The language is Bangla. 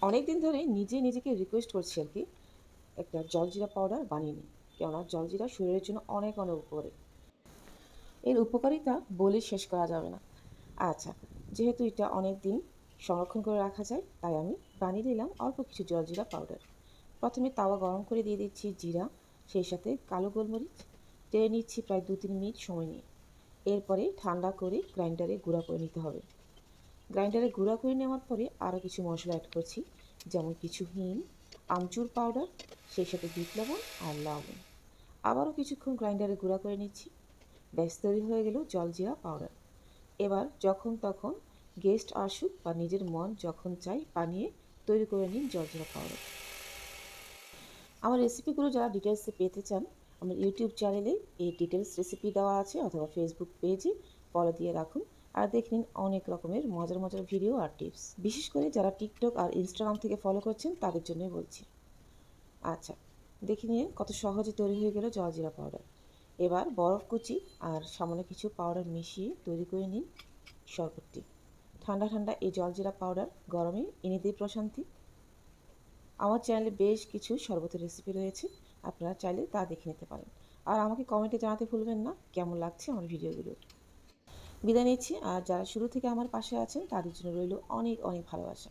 অনেক দিন ধরে নিজেকে রিকোয়েস্ট করছি আর কি একটা জলজিরা পাউডার বানিয়ে নিই। কেননা জলজিরা শরীরের জন্য অনেক অনেক উপকারী। এর উপকারিতা বলে শেষ করা যাবে না। আচ্ছা, যেহেতু এটা অনেক দিন সংরক্ষণ করে রাখা যায় তাই আমি বানিয়ে নিলাম অল্প কিছু জলজিরা পাউডার। প্রথমে তাওয়া গরম করে দিয়ে দিচ্ছি জিরা, সেই সাথে কালো গোলমরিচ। টেড়ে নিচ্ছি প্রায় 2-3 মিনিট সময় নিয়ে। এরপরে ঠান্ডা করে গ্রাইন্ডারে গুঁড়া করে নিতে হবে। গ্রাইন্ডারে গুঁড়া করে নেওয়ার পরে আরও কিছু মশলা অ্যাড করছি, যেমন কিছু হিং, আমচুর পাউডার, সেই সাথে বিট লবণ আর লবণ। আবারও কিছুক্ষণ গ্রাইন্ডারে গুঁড়া করে নিচ্ছি। ব্যাস তৈরি হয়ে গেল জলজিরা পাউডার। এবার যখন তখন গেস্ট আসুক বা নিজের মন যখন চাই বানিয়ে তৈরি করে নিন জলজিরা পাউডার। আমার রেসিপিগুলো যারা ডিটেলসে পেতে চান, আমার ইউটিউব চ্যানেলে এই ডিটেলস রেসিপি দেওয়া আছে, অথবা ফেসবুক পেজে ফলো দিয়ে রাখুন। আর দেখে নিন অনেক রকমের মজার মজার ভিডিও আর টিপস। বিশেষ করে যারা টিকটক আর ইনস্টাগ্রাম থেকে ফলো করছেন তাদের জন্যই বলছি। আচ্ছা, দেখে নিন কত সহজে তৈরি হয়ে গেল জলজিরা পাউডার। এবার বরফ কুচি আর সামান্য কিছু পাউডার মিশিয়ে তৈরি করে নিন শরবতটি। ঠান্ডা ঠান্ডা এই জলজিরা পাউডার গরমে এনে দিয়ে প্রশান্তি। আমার চ্যানেলে বেশ কিছু শরবতের রেসিপি রয়েছে, আপনারা চাইলে তা দেখে নিতে পারেন। আর আমাকে কমেন্টে জানাতে ভুলবেন না কেমন লাগছে আমার ভিডিওগুলো। বিদায় নিচ্ছি, আর যারা শুরু থেকে আমার পাশে আছেন তাদের জন্য রইল অনেক অনেক ভালোবাসা।